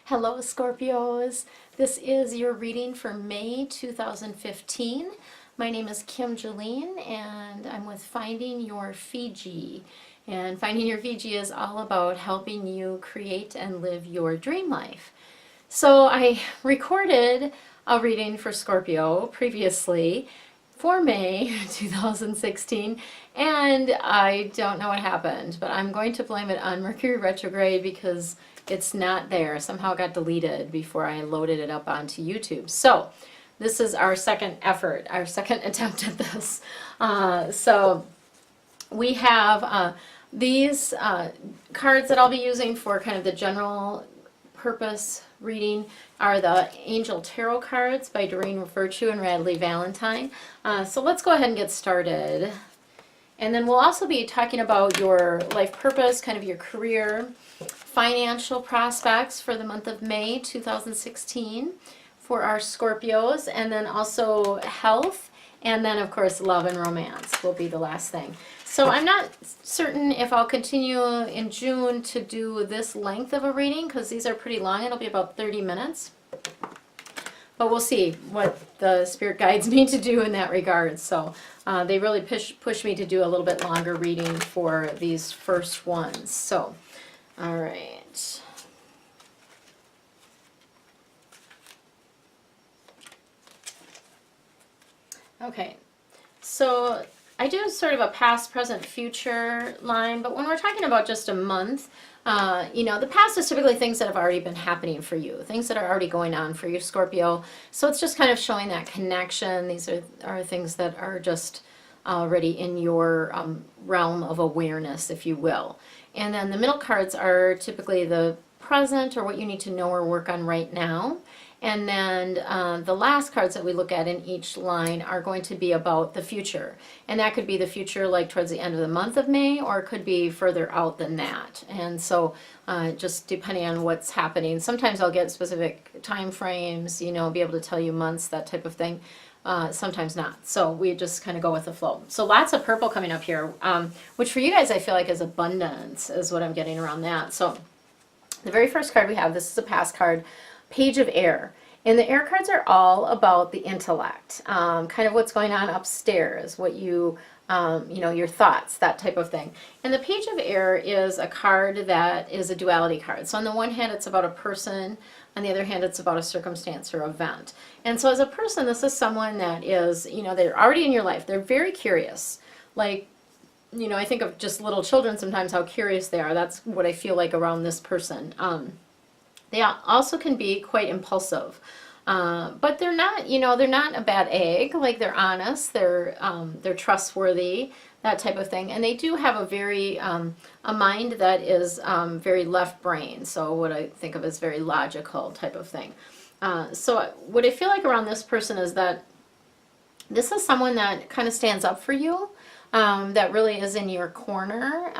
Hello Scorpios, this is your reading for May 2015. My name is Kim Jolene and I'm with Finding Your Fiji. And Finding Your Fiji is all about helping you create and live your dream life. So I recorded a reading for Scorpio previously for May 2016 and I don't know what happened, but I'm going to blame it on Mercury retrograde because it's not there. Somehow it got deleted before I loaded it up onto YouTube. So this is our second effort, our second attempt at this. So we have these cards that I'll be using for kind of the general purpose reading are the Angel Tarot cards by Doreen Virtue and Radley Valentine. So let's go ahead and get started. And then we'll also be talking about your life purpose, kind of your career, financial prospects for the month of May 2016 for our Scorpios, and then also health, and then of course love and romance will be the last thing. So I'm not certain if I'll continue in June to do this length of a reading because these are pretty long. It'll be about 30 minutes. But we'll see what the spirit guides me to do in that regard. So they really push me to do a little bit longer reading for these first ones. So, all right. Okay, so I do sort of a past, present, future line, but when we're talking about just a month, you know, the past is typically things that have already been happening for you, things that are already going on for you, Scorpio. So it's just kind of showing that connection. These are things that are just already in your realm of awareness, if you will. And then the middle cards are typically the present or what you need to know or work on right now. And then the last cards that we look at in each line are going to be about the future. And that could be the future like towards the end of the month of May, or it could be further out than that. And so just depending on what's happening, sometimes I'll get specific time frames, you know, be able to tell you months, that type of thing. Sometimes not. So we just kind of go with the flow. So lots of purple coming up here, which for you guys I feel like is abundance is what I'm getting around that. So the very first card we have, this is a past card, Page of Air. And the air cards are all about the intellect, kind of what's going on upstairs, what you know, your thoughts, that type of thing. And the Page of Air is a card that is a duality card. So on the one hand, it's about a person. On the other hand, it's about a circumstance or event. And so as a person, this is someone that is, you know, they're already in your life. They're very curious. Like, you know, I think of just little children sometimes, how curious they are. That's what I feel like around this person. They also can be quite impulsive, but they're not, you know, they're not a bad egg. Like they're honest, they're trustworthy, that type of thing. And they do have a very a mind that is very left brain. So what I think of as very logical type of thing. So what I feel like around this person is that this is someone that kind of stands up for you. That really is in your corner.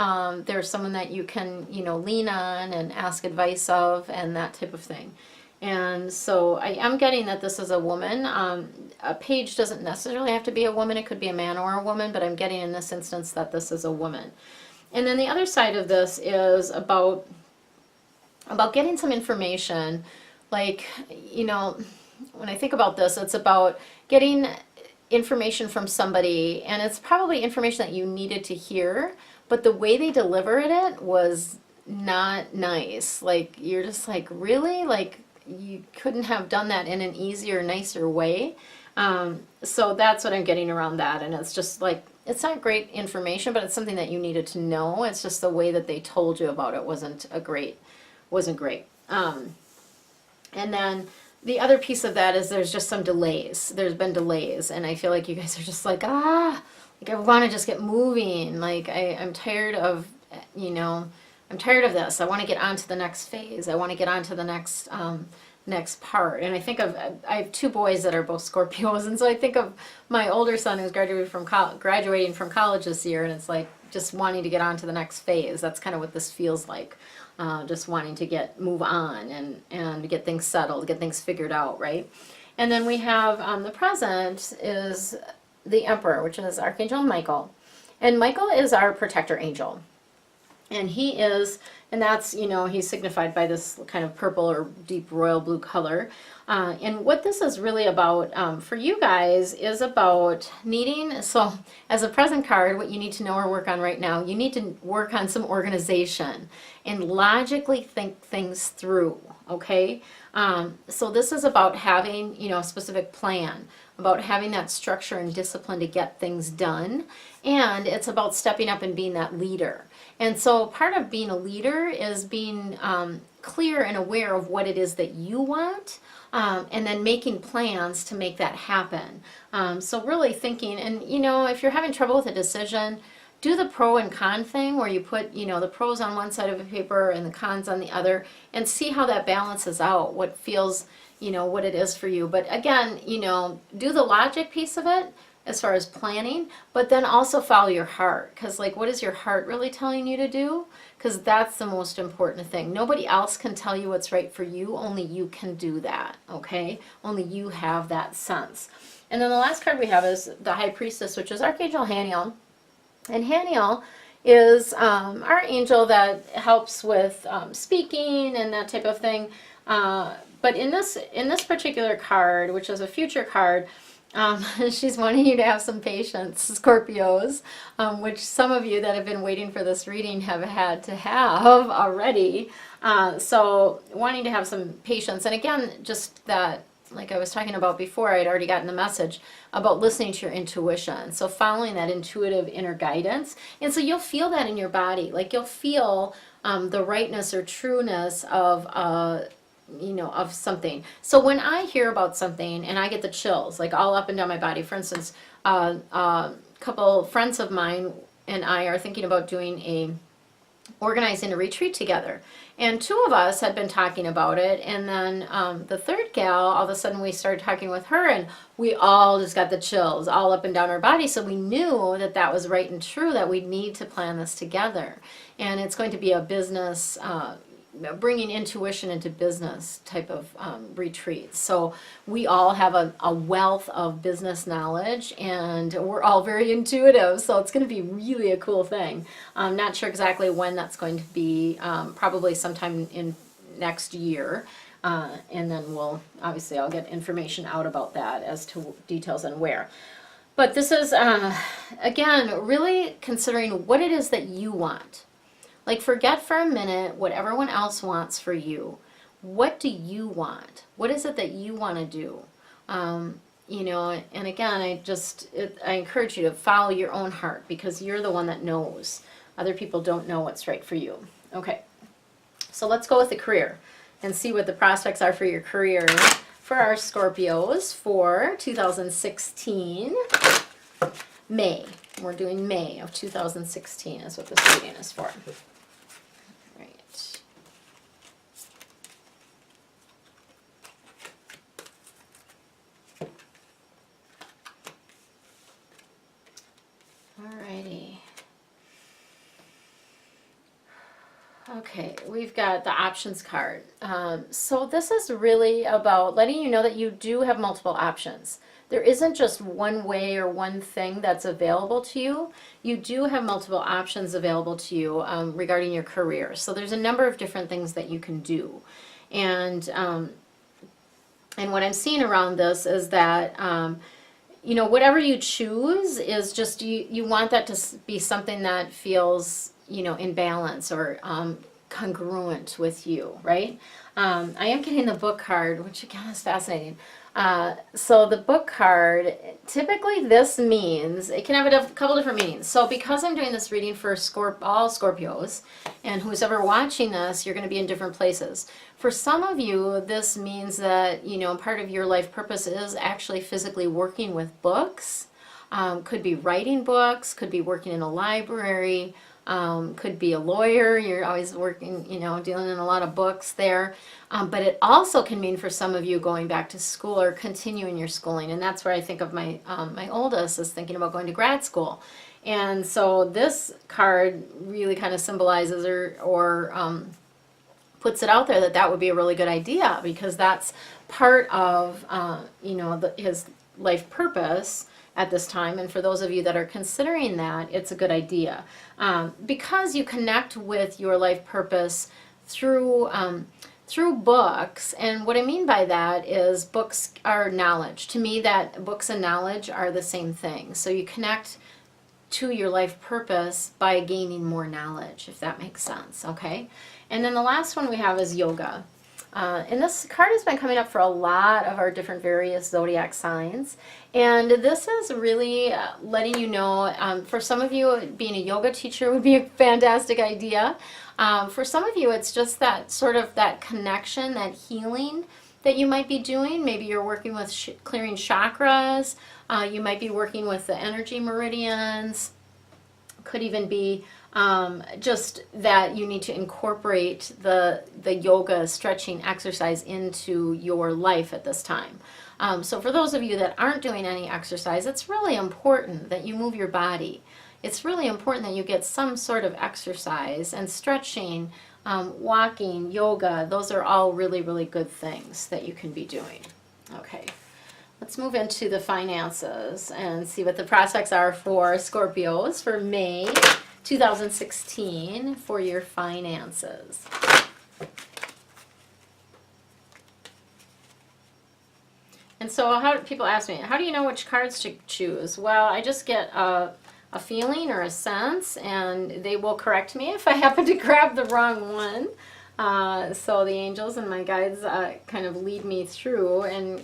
There's someone that you can, you know, lean on and ask advice of and that type of thing. And so I am getting that this is a woman. A page doesn't necessarily have to be a woman. It could be a man or a woman, but I'm getting in this instance that this is a woman. And then the other side of this is about getting some information. Like, you know, when I think about this, it's about getting information from somebody, and it's probably information that you needed to hear, but the way they delivered it was not nice. Like, you're just like, really? Like, you couldn't have done that in an easier, nicer way. So that's what I'm getting around that, and it's just like, it's not great information, but it's something that you needed to know. It's just the way that they told you about it wasn't great. And then the other piece of that is there's just some delays. There's been delays, and I feel like you guys are just like, like I want to just get moving. Like I'm tired of, you know, I'm tired of this. I want to get on to the next phase. I want to get on to the next next part. And I think of, I have two boys that are both Scorpios, and so I think of my older son who's graduating from college this year, and it's like just wanting to get on to the next phase. That's kind of what this feels like. Just wanting to move on and get things settled, get things figured out, right? And then we have the present is the Emperor, which is Archangel Michael. And Michael is our protector angel. And he is And that's, you know, he's signified by this kind of purple or deep royal blue color. And what this is really about for you guys is about needing, so as a present card, what you need to know or work on right now, you need to work on some organization and logically think things through, okay? So this is about having, you know, a specific plan, about having that structure and discipline to get things done. And it's about stepping up and being that leader. And so part of being a leader is being clear and aware of what it is that you want, and then making plans to make that happen. So really thinking, and you know, if you're having trouble with a decision, do the pro and con thing where you put, you know, the pros on one side of the paper and the cons on the other, and see how that balances out, what feels, you know, what it is for you. But again, you know, do the logic piece of it as far as planning, but then also follow your heart, because like, what is your heart really telling you to do? Because that's the most important thing. Nobody else can tell you what's right for you, only you can do that, okay? Only you have that sense. And then the last card we have is the High Priestess, which is Archangel Haniel. And Haniel is our angel that helps with speaking and that type of thing. But in this particular card, which is a future card, she's wanting you to have some patience, Scorpios, which some of you that have been waiting for this reading have had to have already. So wanting to have some patience. And again, just that, like I was talking about before, I'd already gotten the message about listening to your intuition. So following that intuitive inner guidance. And so you'll feel that in your body. Like you'll feel the rightness or trueness of you know, of something. So when I hear about something and I get the chills, like all up and down my body, for instance, a couple friends of mine and I are thinking about organizing a retreat together. And two of us had been talking about it, and then the third gal, all of a sudden we started talking with her, and we all just got the chills all up and down our body. So we knew that that was right and true, that we need to plan this together. And it's going to be a business, bringing intuition into business type of retreat. So we all have a wealth of business knowledge, and we're all very intuitive, so it's going to be really a cool thing. I'm not sure exactly when that's going to be, probably sometime in next year, and then obviously I'll get information out about that as to details and where. But this is, again, really considering what it is that you want. Like, forget for a minute what everyone else wants for you. What do you want? What is it that you want to do? You know, and again, I encourage you to follow your own heart, because you're the one that knows. Other people don't know what's right for you. Okay, so let's go with the career and see what the prospects are for your career for our Scorpios for 2016, May. We're doing May of 2016 is what this reading is for. Right. Alrighty. Okay, we've got the options card. So this is really about letting you know that you do have multiple options. There isn't just one way or one thing that's available to you. You do have multiple options available to you regarding your career. So there's a number of different things that you can do. And what I'm seeing around this is that, you know, whatever you choose is just, you want that to be something that feels, you know, in balance or congruent with you, right? I am getting the book card, which again is fascinating. So the book card, typically this means, it can have a couple different meanings. So because I'm doing this reading for all Scorpios, and who's ever watching this, you're going to be in different places. For some of you, this means that, you know, part of your life purpose is actually physically working with books. Could be writing books, could be working in a library, could be a lawyer. You're always working, you know, dealing in a lot of books there. But it also can mean for some of you going back to school or continuing your schooling. And that's where I think of my oldest is thinking about going to grad school. And so this card really kind of symbolizes or puts it out there that that would be a really good idea, because that's part of, you know, his life purpose at this time. And for those of you that are considering that, it's a good idea, because you connect with your life purpose through through books. And what I mean by that is books are knowledge. To me, that books and knowledge are the same thing. So you connect to your life purpose by gaining more knowledge, if that makes sense, okay? And then the last one we have is yoga. And this card has been coming up for a lot of our different various zodiac signs. And this is really letting you know, for some of you, being a yoga teacher would be a fantastic idea. For some of you, it's just that sort of that connection, that healing that you might be doing. Maybe you're working with clearing chakras. You might be working with the energy meridians. Could even be just that you need to incorporate the yoga stretching exercise into your life at this time. So for those of you that aren't doing any exercise, it's really important that you move your body. It's really important that you get some sort of exercise, and stretching, walking, yoga, those are all really, really good things that you can be doing. Okay, let's move into the finances and see what the prospects are for Scorpios for May 2016 for your finances. And so how people ask me, how do you know which cards to choose? Well, I just get a feeling or a sense, and they will correct me if I happen to grab the wrong one. So the angels and my guides kind of lead me through and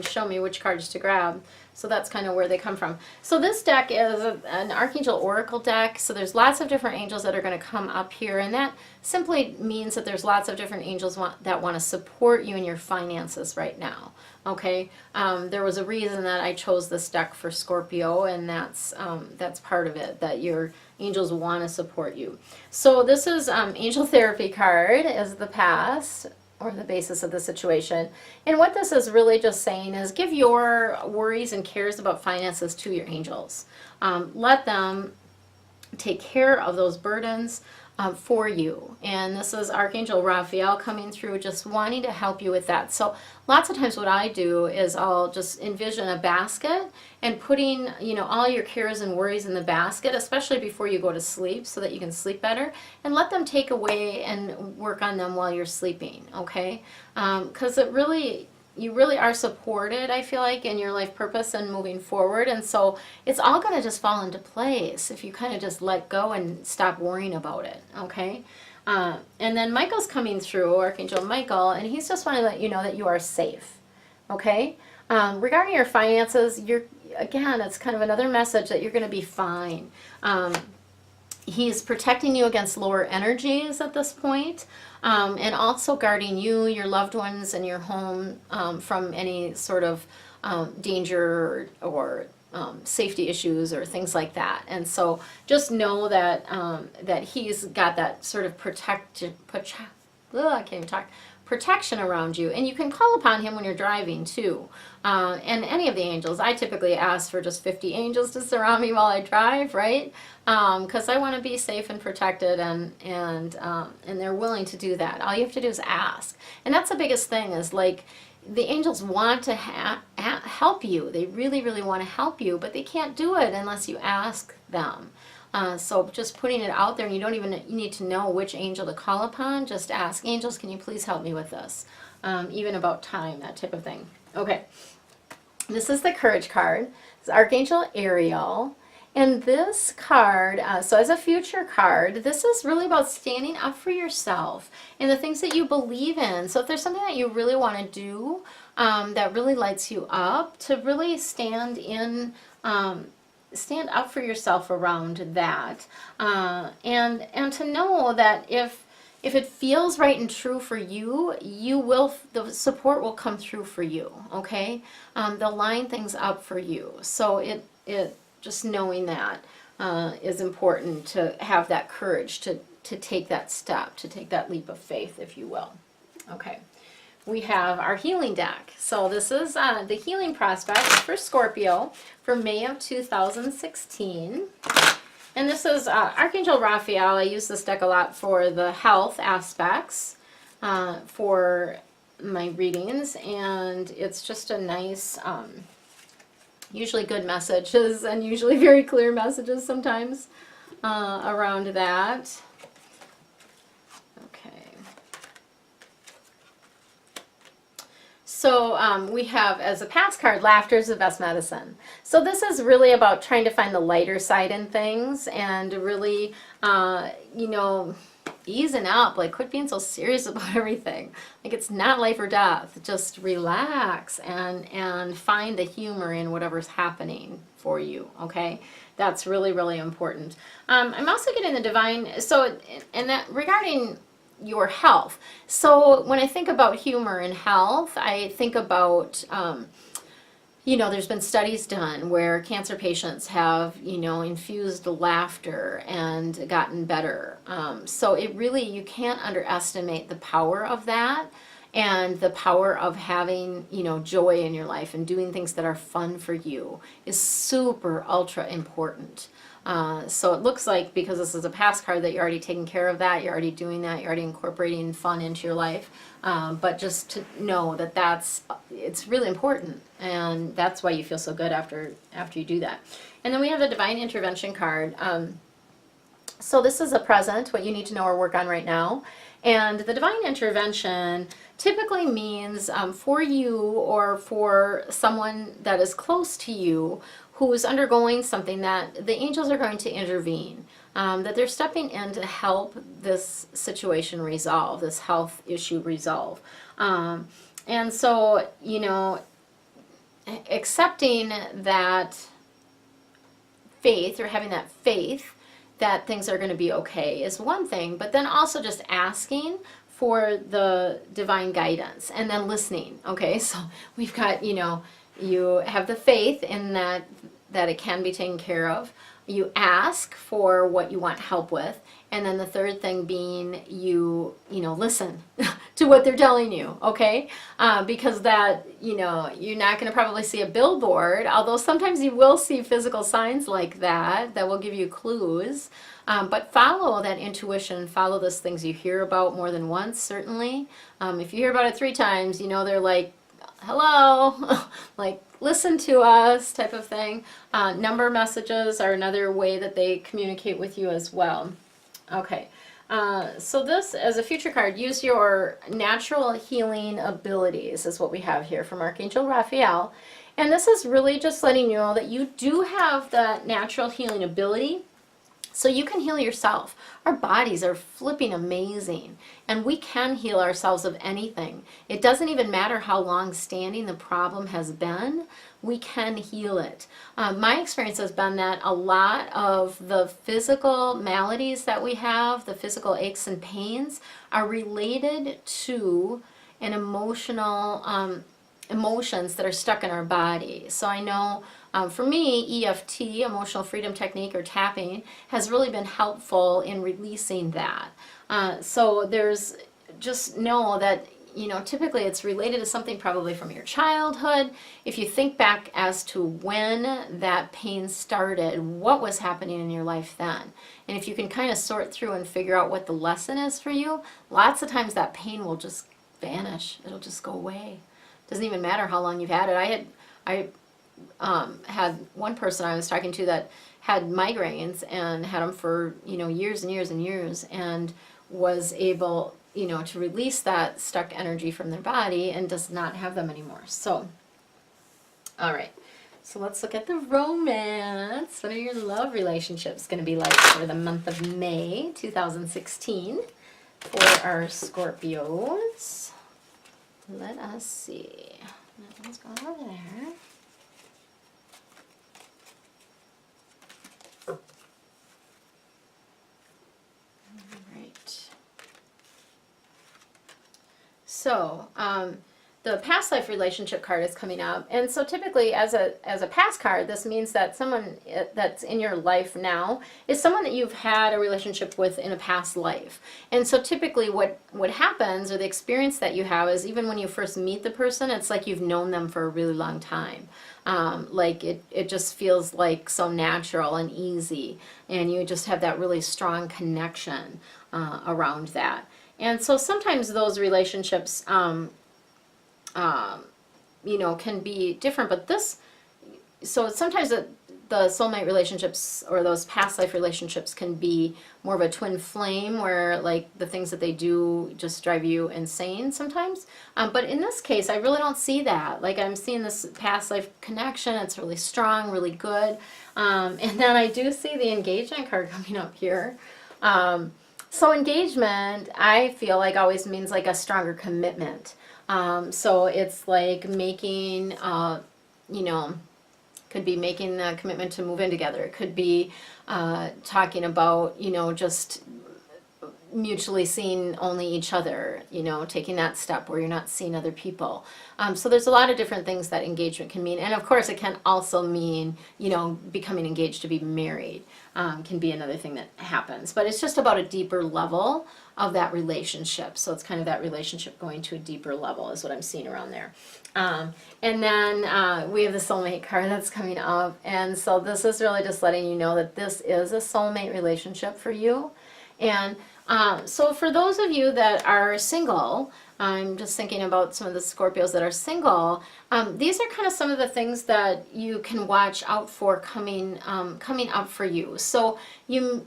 show me which cards to grab. So that's kind of where they come from. So this deck is an Archangel Oracle deck. So there's lots of different angels that are going to come up here. And that simply means that there's lots of different angels that want to support you in your finances right now. Okay, there was a reason that I chose this deck for Scorpio, and that's part of it, that your angels want to support you. So this is Angel Therapy card is the past, or the basis of the situation. And what this is really just saying is give your worries and cares about finances to your angels. Let them take care of those burdens for you. And this is Archangel Raphael coming through, just wanting to help you with that. So lots of times what I do is I'll just envision a basket and putting, all your cares and worries in the basket, especially before you go to sleep, so that you can sleep better, and let them take away and work on them while you're sleeping, okay? Because you really are supported, I feel like, in your life purpose and moving forward. And so it's all going to just fall into place if you kind of just let go and stop worrying about it, okay? And then Michael's coming through, Archangel Michael, and he's just wanting to let you know that you are safe, okay? Regarding your finances, again, it's kind of another message that you're going to be fine. He's protecting you against lower energies at this point, and also guarding you, your loved ones, and your home from any sort of danger or safety issues or things like that. And so just know that that he's got that sort of protection around you, and you can call upon him when you're driving too. And any of the angels, I typically ask for just 50 angels to surround me while I drive, right? Because I want to be safe and protected, and they're willing to do that. All you have to do is ask, and that's the biggest thing. Is like the angels want to help you. They really, really want to help you, but they can't do it unless you ask them. So just putting it out there, and you don't even need to know which angel to call upon. Just ask, angels, can you please help me with this? Even about time, that type of thing. Okay, this is the Courage card. It's Archangel Ariel. And this card, so as a future card, this is really about standing up for yourself and the things that you believe in. So if there's something that you really want to do that really lights you up, to really stand up for yourself around that, and to know that if it feels right and true for you, the support will come through for you. Okay, they'll line things up for you. So it just knowing that is important, to have that courage to take that step, to take that leap of faith, if you will. Okay, we have our healing deck. So this is the healing prospects for Scorpio for May of 2016. And this is Archangel Raphael. I use this deck a lot for the health aspects for my readings, and it's just a nice Usually good messages and usually very clear messages sometimes around that. Okay. So we have as a past card, laughter is the best medicine. So this is really about trying to find the lighter side in things and really, you know, easing up, like quit being so serious about everything. Like it's not life or death. Just relax and find the humor in whatever's happening for you, okay? That's really, really important. I'm also getting the divine, so, and that regarding your health. So when I think about humor and health, I think about, you know, there's been studies done where cancer patients have, you know, infused laughter and gotten better. So it really, you can't underestimate the power of that and the power of having, you know, joy in your life and doing things that are fun for you is super ultra important. So it looks like because this is a past card that you're already taking care of that, you're already doing that, you're already incorporating fun into your life. But just to know that it's really important, and that's why you feel so good after you do that. And then we have the divine intervention card. So this is a present, what you need to know or work on right now. And the divine intervention typically means for you or for someone that is close to you who's undergoing something that the angels are going to intervene, that they're stepping in to help this situation resolve, this health issue resolve. And so, you know, accepting that faith or having that faith that things are going to be okay is one thing, but then also just asking for the divine guidance and then listening. Okay, so we've got, you know, you have the faith in that it can be taken care of. You ask for what you want help with, and then the third thing being you know, listen to what they're telling you, okay? Because that, you know, you're not going to probably see a billboard, although sometimes you will see physical signs like that will give you clues. But follow that intuition, follow those things you hear about more than once, certainly. If you hear about it 3 times, you know, they're like, hello, like, listen to us type of thing. Number messages are another way that they communicate with you as well. Okay, so this, as a future card, use your natural healing abilities is what we have here from Archangel Raphael. And this is really just letting you know that you do have the natural healing ability. So you can heal yourself. Our bodies are flipping amazing, and we can heal ourselves of anything. It doesn't even matter how long standing the problem has been, we can heal it. My experience has been that a lot of the physical maladies that we have, the physical aches and pains, are related to an emotional emotions that are stuck in our body. So I know for me, EFT, Emotional Freedom Technique, or tapping, has really been helpful in releasing that. So there's, just know that, you know, typically it's related to something probably from your childhood. If you think back as to when that pain started, what was happening in your life then? And if you can kind of sort through and figure out what the lesson is for you, lots of times that pain will just vanish. It'll just go away. Doesn't even matter how long you've had it. I had one person I was talking to that had migraines and had them for, you know, years and years and years, and was able, you know, to release that stuck energy from their body and does not have them anymore. So, all right. So let's look at the romance. What are your love relationships going to be like for the month of May 2016 for our Scorpios? Let us see. Nothing's going over there. Alright. So, the past life relationship card is coming up, and so typically as a past card, this means that someone that's in your life now is someone that you've had a relationship with in a past life. And so typically what happens, or the experience that you have, is even when you first meet the person, it's like you've known them for a really long time. Like it just feels like so natural and easy, and you just have that really strong connection around that. And so sometimes those relationships you know, can be different, but this, so sometimes the soulmate relationships or those past life relationships can be more of a twin flame where like the things that they do just drive you insane sometimes. But in this case, I really don't see that. Like I'm seeing this past life connection. It's really strong, really good. And then I do see the engagement card coming up here. So engagement, I feel like always means like a stronger commitment. So it's like making, you know, could be making the commitment to move in together. It could be talking about, you know, just mutually seeing only each other, you know, taking that step where you're not seeing other people. So there's a lot of different things that engagement can mean. And of course, it can also mean, you know, becoming engaged to be married can be another thing that happens. But it's just about a deeper level of that relationship. So it's kind of that relationship going to a deeper level is what I'm seeing around there. And then we have the soulmate card that's coming up. And so this is really just letting you know that this is a soulmate relationship for you. And so for those of you that are single, I'm just thinking about some of the Scorpios that are single. These are kind of some of the things that you can watch out for coming up for you. So you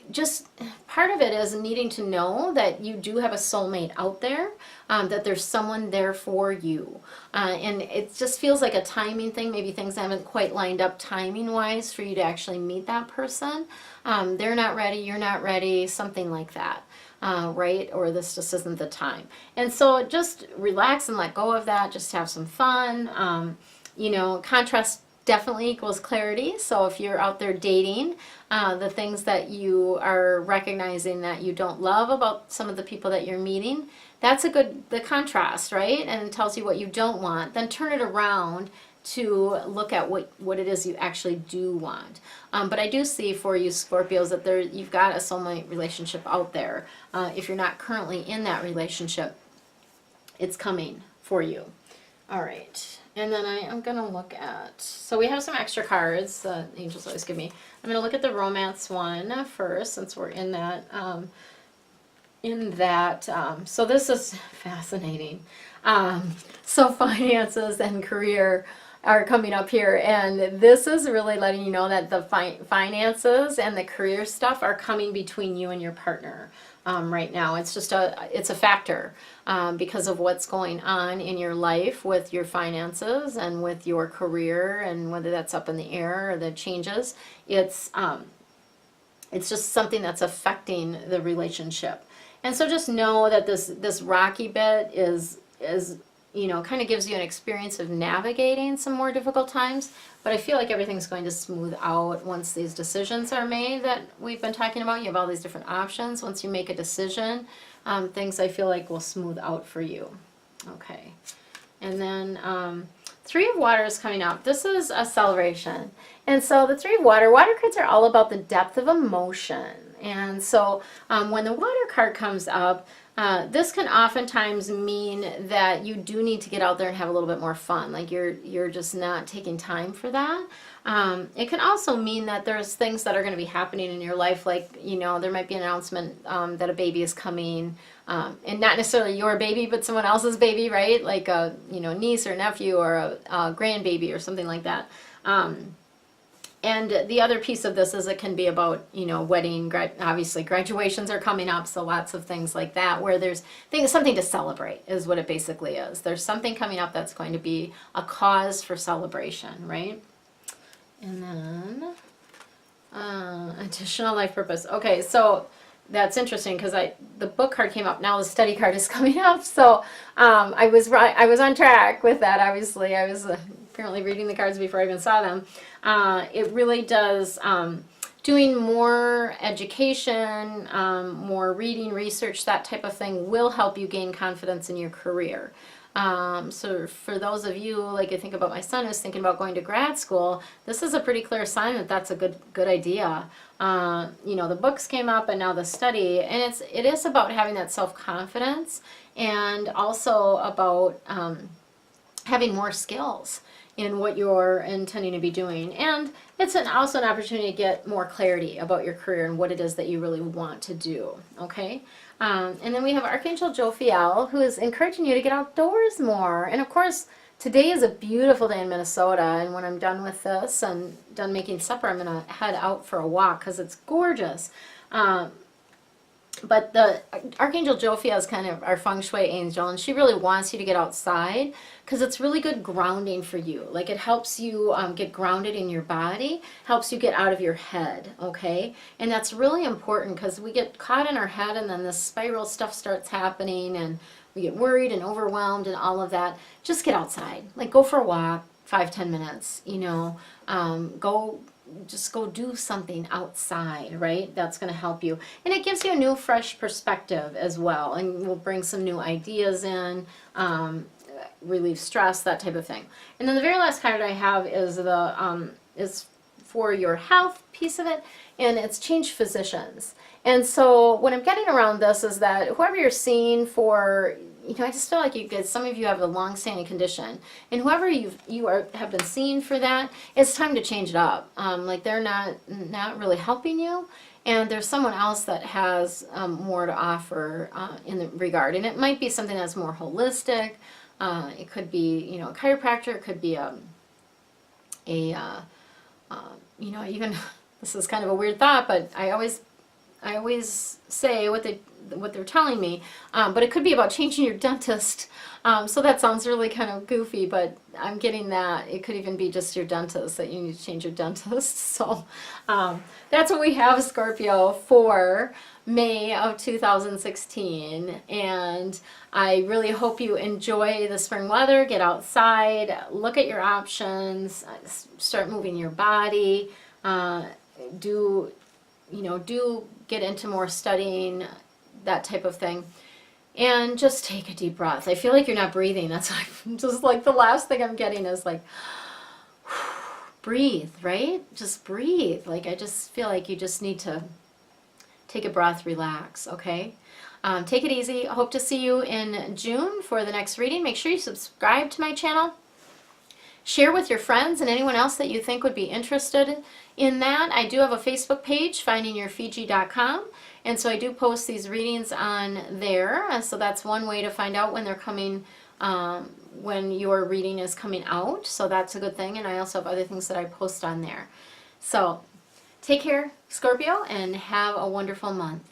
just, part of it is needing to know that you do have a soulmate out there, that there's someone there for you. And it just feels like a timing thing. Maybe things haven't quite lined up timing-wise for you to actually meet that person. They're not ready, you're not ready, something like that. Right? Or this just isn't the time. And so just relax and let go of that. Just have some fun. You know, contrast definitely equals clarity. So if you're out there dating, the things that you are recognizing that you don't love about some of the people that you're meeting, that's the contrast, right? And it tells you what you don't want. Then turn it around to look at what it is you actually do want. But I do see for you Scorpios that you've got a soulmate relationship out there. If you're not currently in that relationship, it's coming for you. All right. And then I'm going to look at, so we have some extra cards the angels always give me. I'm going to look at the romance one first since we're in that. So this is fascinating. So finances and career are coming up here, and this is really letting you know that the finances and the career stuff are coming between you and your partner right now. It's just it's a factor because of what's going on in your life with your finances and with your career, and whether that's up in the air or the changes. It's just something that's affecting the relationship. And so just know that this rocky bit is you know, kind of gives you an experience of navigating some more difficult times, but I feel like everything's going to smooth out once these decisions are made that we've been talking about. You have all these different options. Once you make a decision, things I feel like will smooth out for you. Okay. And then Three of Water is coming up. This is a celebration. And so the Three of Water cards are all about the depth of emotion. And so when the Water card comes up, this can oftentimes mean that you do need to get out there and have a little bit more fun. Like you're just not taking time for that. It can also mean that there's things that are going to be happening in your life, like, you know, there might be an announcement that a baby is coming, and not necessarily your baby, but someone else's baby, right? Like a, you know, niece or nephew or a grandbaby or something like that. And the other piece of this is it can be about, you know, wedding, obviously graduations are coming up, so lots of things like that where there's something to celebrate is what it basically is. There's something coming up that's going to be a cause for celebration, right? And then additional life purpose. Okay, so that's interesting because the book card came up. Now the study card is coming up. So I was on track with that. Obviously, I was apparently reading the cards before I even saw them. It really does. Doing more education, more reading, research, that type of thing will help you gain confidence in your career. So for those of you, like I think about my son who's thinking about going to grad school, this is a pretty clear sign that that's a good idea. You know, the books came up and now the study, and it is about having that self-confidence and also about having more skills in what you're intending to be doing. And it's also an opportunity to get more clarity about your career and what it is that you really want to do, okay? And then we have Archangel Jophiel, who is encouraging you to get outdoors more. And of course, Today is a beautiful day in Minnesota, and when I'm done with this and done making supper, I'm going to head out for a walk because it's gorgeous. But the Archangel Jophia is kind of our feng shui angel, and she really wants you to get outside because it's really good grounding for you. Like, it helps you get grounded in your body, helps you get out of your head, okay? And that's really important because we get caught in our head, and then this spiral stuff starts happening, and we get worried and overwhelmed and all of that. Just get outside. Like, go for a walk, 5-10 minutes, you know. Just go do something outside, right? That's going to help you. And it gives you a new, fresh perspective as well. And will bring some new ideas in, relieve stress, that type of thing. And then the very last card I have is is for your health piece of it, and it's change physicians. And so what I'm getting around this is that whoever you're seeing for, you know, I just feel like you guys, some of you have a long-standing condition, and whoever have been seeing for that, it's time to change it up. Like, they're not really helping you, and there's someone else that has more to offer in the regard, and it might be something that's more holistic. It could be, you know, a chiropractor. It could be you know, even this is kind of a weird thought, but I always say what they're telling me, but it could be about changing your dentist. So that sounds really kind of goofy, but I'm getting that it could even be just your dentist, that you need to change your dentist. So that's what we have, Scorpio, for May of 2016. And I really hope you enjoy the spring weather. Get outside, look at your options, start moving your body, do get into more studying, that type of thing. And just take a deep breath. I feel like you're not breathing. That's just like the last thing I'm getting is like, breathe, right? Just breathe. Like, I just feel like you just need to take a breath, relax, okay? Take it easy. I hope to see you in June for the next reading. Make sure you subscribe to my channel. Share with your friends and anyone else that you think would be interested in that. I do have a Facebook page, findingyourfiji.com, and so I do post these readings on there. So that's one way to find out when they're coming, when your reading is coming out. So that's a good thing, and I also have other things that I post on there. So take care, Scorpio, and have a wonderful month.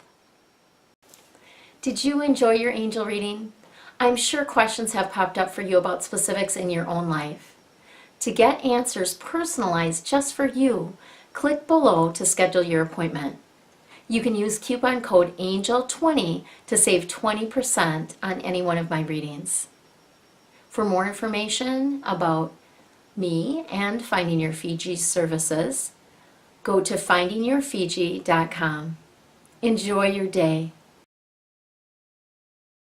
Did you enjoy your angel reading? I'm sure questions have popped up for you about specifics in your own life. To get answers personalized just for you, click below to schedule your appointment. You can use coupon code ANGEL20 to save 20% on any one of my readings. For more information about me and Finding Your Fiji services, go to findingyourfiji.com. Enjoy your day.